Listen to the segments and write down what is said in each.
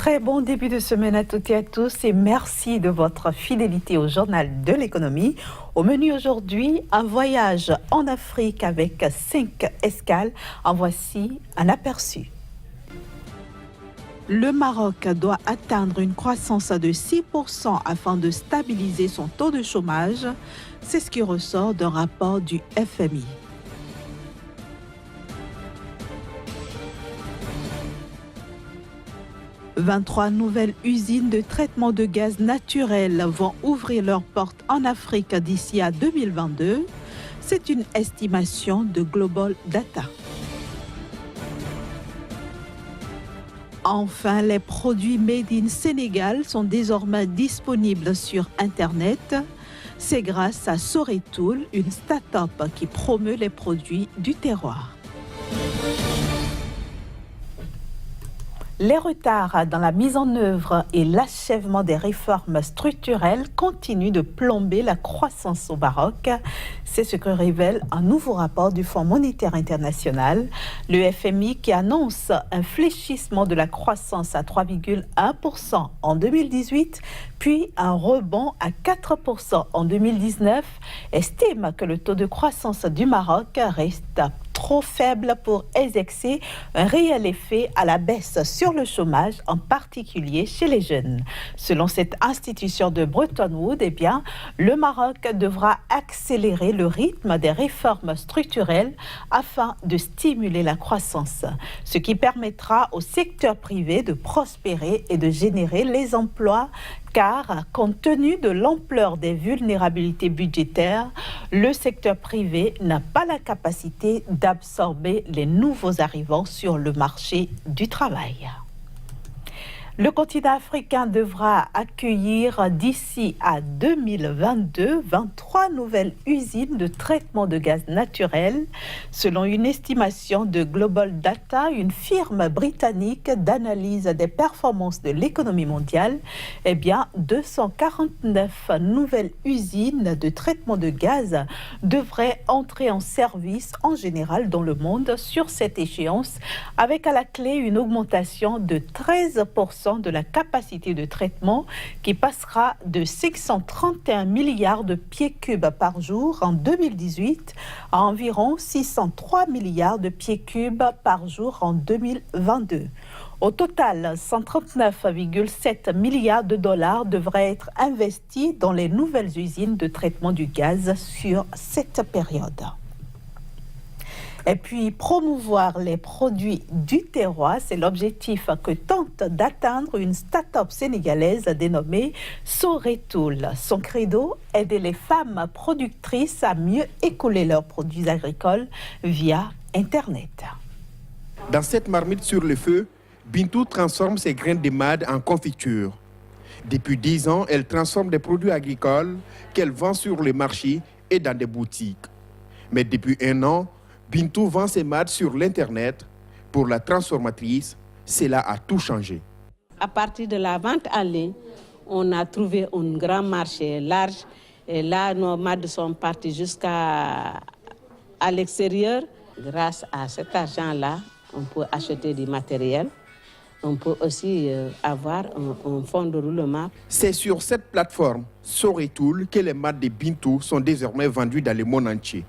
Très bon début de semaine à toutes et à tous et merci de votre fidélité au Journal de l'économie. Au menu aujourd'hui, un voyage en Afrique avec 5 escales. En voici un aperçu. Le Maroc doit atteindre une croissance de 6% afin de stabiliser son taux de chômage. C'est ce qui ressort d'un rapport du FMI. « 23 nouvelles usines de traitement de gaz naturel vont ouvrir leurs portes en Afrique d'ici à 2022. C'est une estimation de Global Data. Enfin, les produits Made in Sénégal sont désormais disponibles sur Internet. C'est grâce à Soretool, une start-up qui promeut les produits du terroir. Les retards dans la mise en œuvre et l'achèvement des réformes structurelles continuent de plomber la croissance au Maroc. C'est ce que révèle un nouveau rapport du Fonds monétaire international. Le FMI qui annonce un fléchissement de la croissance à 3,1% en 2018, puis un rebond à 4% en 2019, estime que le taux de croissance du Maroc reste trop faible pour exercer un réel effet à la baisse sur le chômage, en particulier chez les jeunes. Selon cette institution de Bretton Woods, le Maroc devra accélérer le rythme des réformes structurelles afin de stimuler la croissance, ce qui permettra au secteur privé de prospérer et de générer les emplois. Car, compte tenu de l'ampleur des vulnérabilités budgétaires, le secteur privé n'a pas la capacité d'absorber les nouveaux arrivants sur le marché du travail. Le continent africain devra accueillir d'ici à 2022 23 nouvelles usines de traitement de gaz naturel. Selon une estimation de Global Data, une firme britannique d'analyse des performances de l'économie mondiale, 249 nouvelles usines de traitement de gaz devraient entrer en service en général dans le monde sur cette échéance, avec à la clé une augmentation de 13% de la capacité de traitement qui passera de 631 milliards de pieds cubes par jour en 2018 à environ 603 milliards de pieds cubes par jour en 2022. Au total, 139,7 milliards de dollars devraient être investis dans les nouvelles usines de traitement du gaz sur cette période. Et puis, promouvoir les produits du terroir, c'est l'objectif que tente d'atteindre une start-up sénégalaise dénommée Soretool. Son credo, aider les femmes productrices à mieux écouler leurs produits agricoles via Internet. Dans cette marmite sur le feu, Bintou transforme ses graines de mad en confiture. Depuis 10 ans, elle transforme des produits agricoles qu'elle vend sur le marché et dans des boutiques. Mais depuis 1 an, Bintou vend ses mads sur l'Internet. Pour la transformatrice, cela a tout changé. À partir de la vente en ligne, on a trouvé un grand marché large. Et là, nos mads sont partis jusqu'à l'extérieur. Grâce à cet argent-là, on peut acheter du matériel. On peut aussi avoir un fonds de roulement. C'est sur cette plateforme, Soretool, que les mads de Bintou sont désormais vendus dans le monde entier.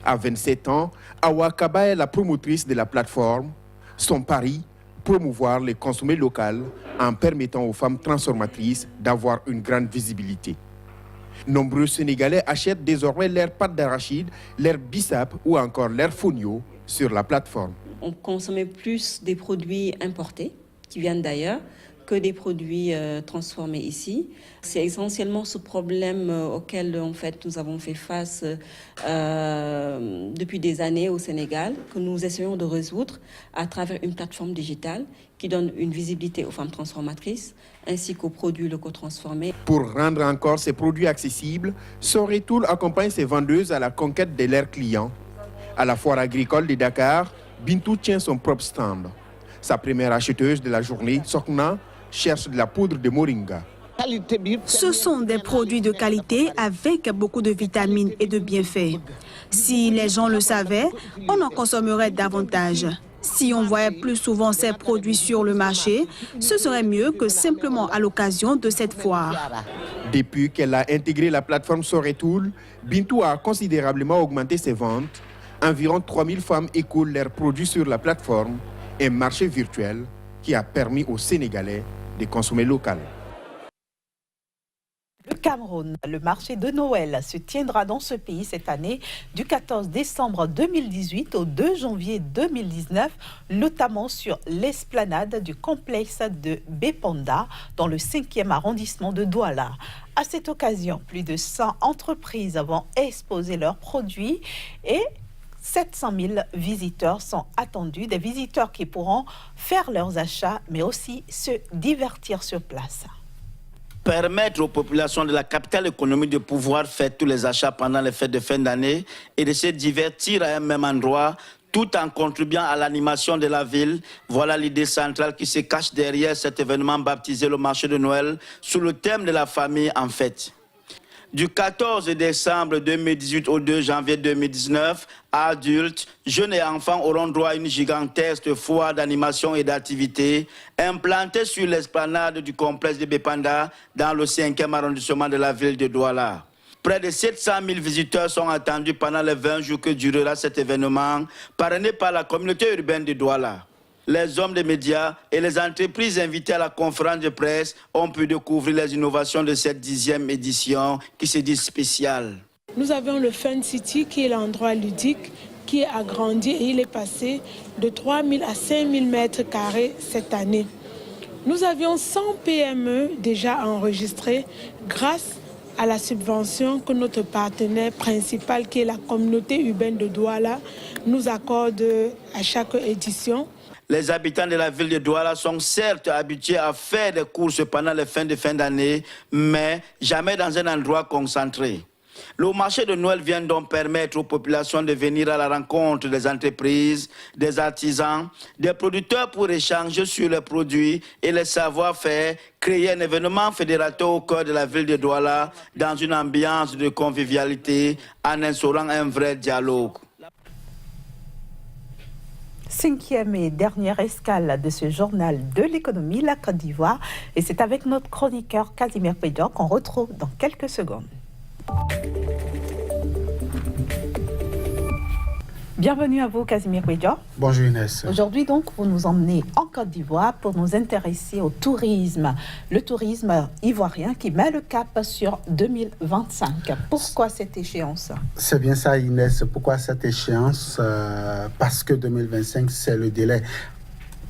À 27 ans, Awa Kaba est la promotrice de la plateforme. Son pari, promouvoir les consommés locaux en permettant aux femmes transformatrices d'avoir une grande visibilité. Nombreux Sénégalais achètent désormais leurs pâtes d'arachide, leurs bissap ou encore leurs fonio sur la plateforme. On consommait plus des produits importés qui viennent d'ailleurs que des produits transformés ici. C'est essentiellement ce problème auquel en fait, nous avons fait face depuis des années au Sénégal, que nous essayons de résoudre à travers une plateforme digitale qui donne une visibilité aux femmes transformatrices ainsi qu'aux produits locaux transformés. Pour rendre encore ces produits accessibles, Soretool accompagne ses vendeuses à la conquête de leurs clients. À la foire agricole de Dakar, Bintou tient son propre stand. Sa première acheteuse de la journée, Sokna, cherche de la poudre de moringa. Ce sont des produits de qualité avec beaucoup de vitamines et de bienfaits. Si les gens le savaient, on en consommerait davantage. Si on voyait plus souvent ces produits sur le marché, ce serait mieux que simplement à l'occasion de cette foire. Depuis qu'elle a intégré la plateforme Soretool, Bintou a considérablement augmenté ses ventes. Environ 3000 femmes écoulent leurs produits sur la plateforme, un marché virtuel qui a permis aux Sénégalais de consommer local. Le Cameroun, le marché de Noël se tiendra dans ce pays cette année du 14 décembre 2018 au 2 janvier 2019, notamment sur l'esplanade du complexe de Bépanda dans le 5e arrondissement de Douala. À cette occasion, plus de 100 entreprises vont exposer leurs produits et 700 000 visiteurs sont attendus, des visiteurs qui pourront faire leurs achats mais aussi se divertir sur place. Permettre aux populations de la capitale économique de pouvoir faire tous les achats pendant les fêtes de fin d'année et de se divertir à un même endroit tout en contribuant à l'animation de la ville. Voilà l'idée centrale qui se cache derrière cet événement baptisé le marché de Noël sous le thème de la famille en fête. Du 14 décembre 2018 au 2 janvier 2019, adultes, jeunes et enfants auront droit à une gigantesque foire d'animation et d'activités implantée sur l'esplanade du complexe de Bépanda dans le 5e arrondissement de la ville de Douala. Près de 700 000 visiteurs sont attendus pendant les 20 jours que durera cet événement, parrainé par la communauté urbaine de Douala. Les hommes des médias et les entreprises invitées à la conférence de presse ont pu découvrir les innovations de cette 10e édition qui se dit spéciale. Nous avons le Fun City qui est l'endroit ludique qui a grandi et il est passé de 3 000 à 5 000 mètres carrés cette année. Nous avions 100 PME déjà enregistrées grâce à la subvention que notre partenaire principal qui est la communauté urbaine de Douala nous accorde à chaque édition. Les habitants de la ville de Douala sont certes habitués à faire des courses pendant les fins de fin d'année, mais jamais dans un endroit concentré. Le marché de Noël vient donc permettre aux populations de venir à la rencontre des entreprises, des artisans, des producteurs pour échanger sur les produits et les savoir-faire, créer un événement fédérateur au cœur de la ville de Douala dans une ambiance de convivialité en instaurant un vrai dialogue. 5e et dernière escale de ce journal de l'économie, la Côte d'Ivoire. Et c'est avec notre chroniqueur Casimir Pédor qu'on retrouve dans quelques secondes. Bienvenue à vous, Casimir Pédor. Bonjour Inès. Aujourd'hui, donc, vous nous emmenez en Côte d'Ivoire pour nous intéresser au tourisme. Le tourisme ivoirien qui met le cap sur 2025. Pourquoi cette échéance? C'est bien ça, Inès. Pourquoi cette échéance? Parce que 2025, c'est le délai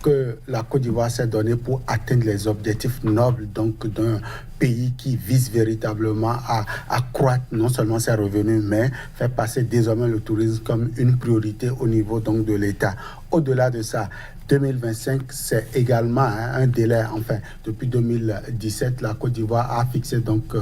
que la Côte d'Ivoire s'est donné pour atteindre les objectifs nobles donc d'un pays qui vise véritablement à accroître non seulement ses revenus, mais faire passer désormais le tourisme comme une priorité au niveau donc de l'État. Au-delà de ça, 2025, c'est également un délai. Enfin, depuis 2017, la Côte d'Ivoire a fixé donc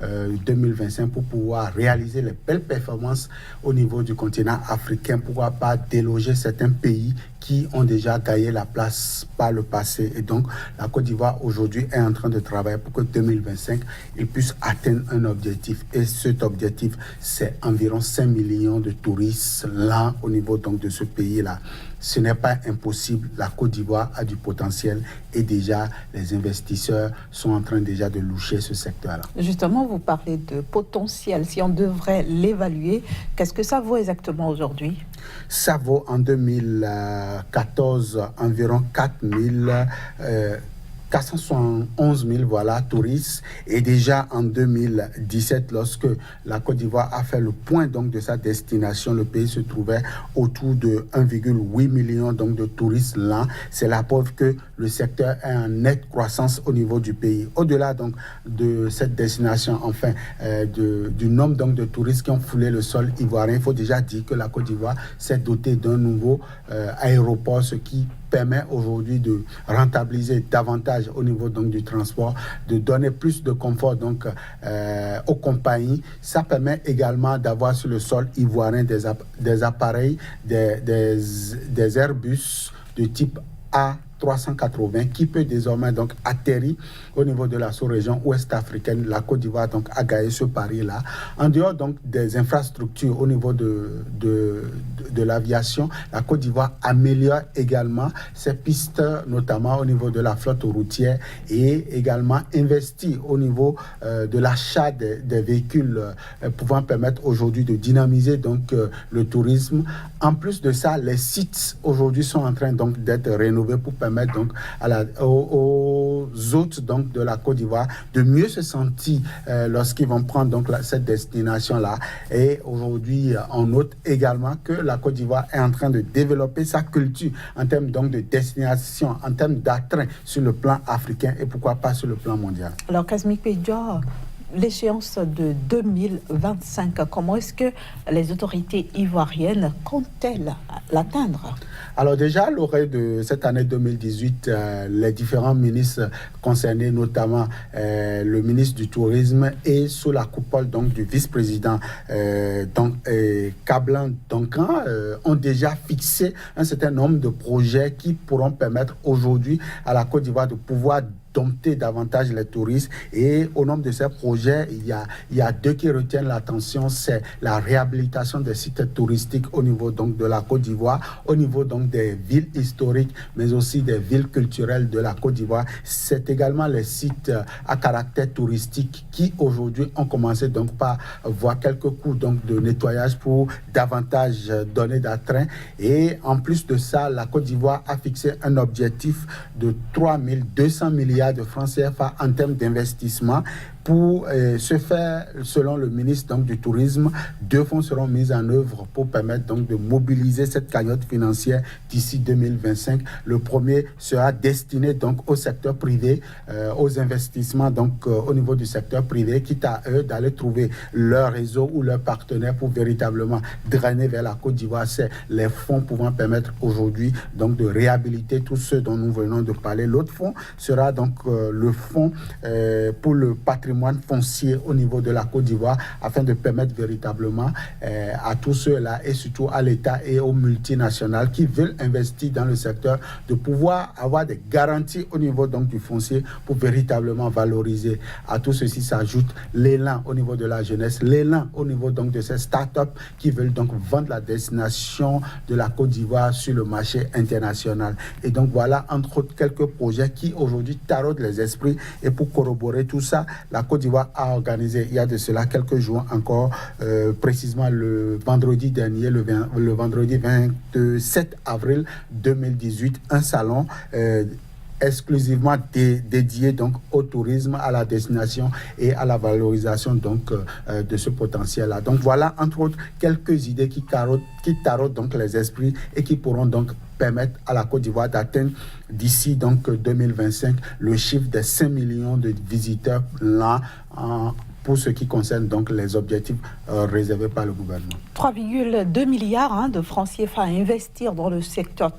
2025 pour pouvoir réaliser les belles performances au niveau du continent africain. Pourquoi pas déloger certains pays qui ont déjà gagné la place par le passé. Et donc, la Côte d'Ivoire aujourd'hui est en train de travailler pour que 2025, il puisse atteindre un objectif. Et cet objectif, c'est environ 5 millions de touristes là au niveau donc de ce pays-là. Ce n'est pas impossible. La Côte d'Ivoire a du potentiel et déjà les investisseurs sont en train déjà de loucher ce secteur-là. Justement, vous parlez de potentiel. Si on devrait l'évaluer, qu'est-ce que ça vaut exactement aujourd'hui? Ça vaut en 2014 environ 471 000 touristes. Et déjà en 2017, lorsque la Côte d'Ivoire a fait le point donc, de sa destination, le pays se trouvait autour de 1,8 million donc, de touristes là. C'est la preuve que le secteur est en nette croissance au niveau du pays. Au-delà donc, de cette destination, enfin, du nombre donc, de touristes qui ont foulé le sol ivoirien, il faut déjà dire que la Côte d'Ivoire s'est dotée d'un nouveau aéroport, ce qui permet aujourd'hui de rentabiliser davantage au niveau donc du transport, de donner plus de confort donc aux compagnies. Ça permet également d'avoir sur le sol ivoirien des appareils, des Airbus de type A320 380 qui peut désormais donc atterrir au niveau de la sous-région ouest africaine. La Côte d'Ivoire donc a gagné ce pari-là. En dehors donc des infrastructures au niveau de l'aviation, la Côte d'Ivoire améliore également ses pistes, notamment au niveau de la flotte routière, et également investit au niveau de l'achat des véhicules pouvant permettre aujourd'hui de dynamiser donc le tourisme. En plus de ça, les sites aujourd'hui sont en train donc d'être rénovés pour permettre donc aux hôtes donc de la Côte d'Ivoire de mieux se sentir lorsqu'ils vont prendre donc cette destination-là. Et aujourd'hui, on note également que la Côte d'Ivoire est en train de développer sa culture en termes donc de destination, en termes d'attrait sur le plan africain et pourquoi pas sur le plan mondial. Alors, Kazmi Pedja, l'échéance de 2025, comment est-ce que les autorités ivoiriennes comptent-elles l'atteindre? Alors déjà, à l'orée de cette année 2018, les différents ministres concernés, notamment le ministre du Tourisme et sous la coupole donc, du vice-président Kablan Duncan, ont déjà fixé un certain nombre de projets qui pourront permettre aujourd'hui à la Côte d'Ivoire de pouvoir dompter davantage les touristes. Et au nombre de ces projets, il y a deux qui retiennent l'attention, c'est la réhabilitation des sites touristiques au niveau donc de la Côte d'Ivoire, au niveau donc des villes historiques, mais aussi des villes culturelles de la Côte d'Ivoire. C'est également les sites à caractère touristique qui aujourd'hui ont commencé donc par voir quelques coups donc de nettoyage pour davantage donner d'attrait. Et en plus de ça, la Côte d'Ivoire a fixé un objectif de 3200 milliards de francs CFA en termes d'investissement. Pour ce faire, selon le ministre donc, du Tourisme, 2 fonds seront mis en œuvre pour permettre donc, de mobiliser cette cagnotte financière d'ici 2025. Le premier sera destiné donc, au secteur privé, aux investissements donc, au niveau du secteur privé, quitte à eux d'aller trouver leur réseau ou leur partenaire pour véritablement drainer vers la Côte d'Ivoire. C'est les fonds pouvant permettre aujourd'hui donc, de réhabiliter tous ceux dont nous venons de parler. L'autre fonds sera donc le fonds pour le patrimoine foncier au niveau de la Côte d'Ivoire afin de permettre véritablement à tous ceux-là et surtout à l'État et aux multinationales qui veulent investir dans le secteur de pouvoir avoir des garanties au niveau donc du foncier pour véritablement valoriser. À tout ceci s'ajoute l'élan au niveau de la jeunesse, l'élan au niveau donc de ces startups qui veulent donc vendre la destination de la Côte d'Ivoire sur le marché international. Et donc voilà entre autres quelques projets qui aujourd'hui taraudent les esprits. Et pour corroborer tout ça, la Côte d'Ivoire a organisé il y a de cela quelques jours encore, précisément le vendredi dernier, le vendredi 27 avril 2018, un salon exclusivement dédié donc au tourisme, à la destination et à la valorisation donc de ce potentiel-là. Donc voilà entre autres quelques idées qui taraudent donc les esprits et qui pourront donc permettre à la Côte d'Ivoire d'atteindre d'ici donc 2025 le chiffre des 5 millions de visiteurs là pour ce qui concerne donc les objectifs réservés par le gouvernement. 3,2 milliards de francs CFA à investir dans le secteur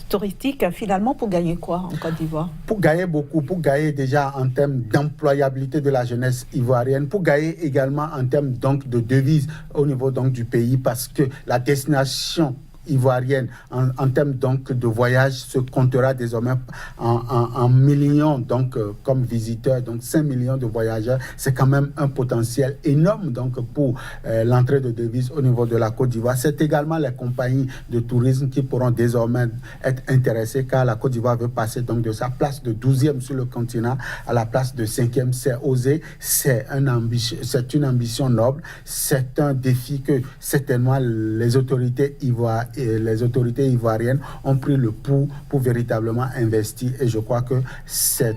touristique, finalement, pour gagner quoi en Côte d'Ivoire? Pour gagner beaucoup, pour gagner déjà en termes d'employabilité de la jeunesse ivoirienne, pour gagner également en termes donc de devises au niveau donc du pays, parce que la destination ivoirienne en termes donc de voyage se comptera désormais en millions donc comme visiteurs, donc 5 millions de voyageurs. C'est quand même un potentiel énorme donc pour l'entrée de devises au niveau de la Côte d'Ivoire. C'est également les compagnies de tourisme qui pourront désormais être intéressées, car la Côte d'Ivoire veut passer donc de sa place de 12e sur le continent à la place de 5e. C'est osé, c'est une ambition noble, c'est un défi que certainement les autorités ivoiriennes ont pris le pouls pour véritablement investir. Et je crois que c'est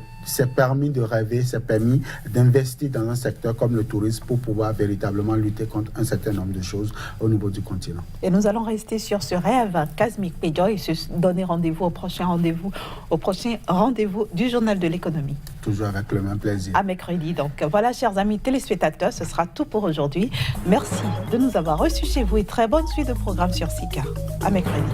permis de rêver, c'est permis d'investir dans un secteur comme le tourisme pour pouvoir véritablement lutter contre un certain nombre de choses au niveau du continent. Et nous allons rester sur ce rêve, Kazmi Pedja, et se donner rendez-vous au prochain rendez-vous du Journal de l'économie. Toujours avec le même plaisir. À mercredi. Donc voilà, chers amis téléspectateurs, ce sera tout pour aujourd'hui. Merci de nous avoir reçus chez vous et très bonne suite de programme sur SICA. À mercredi.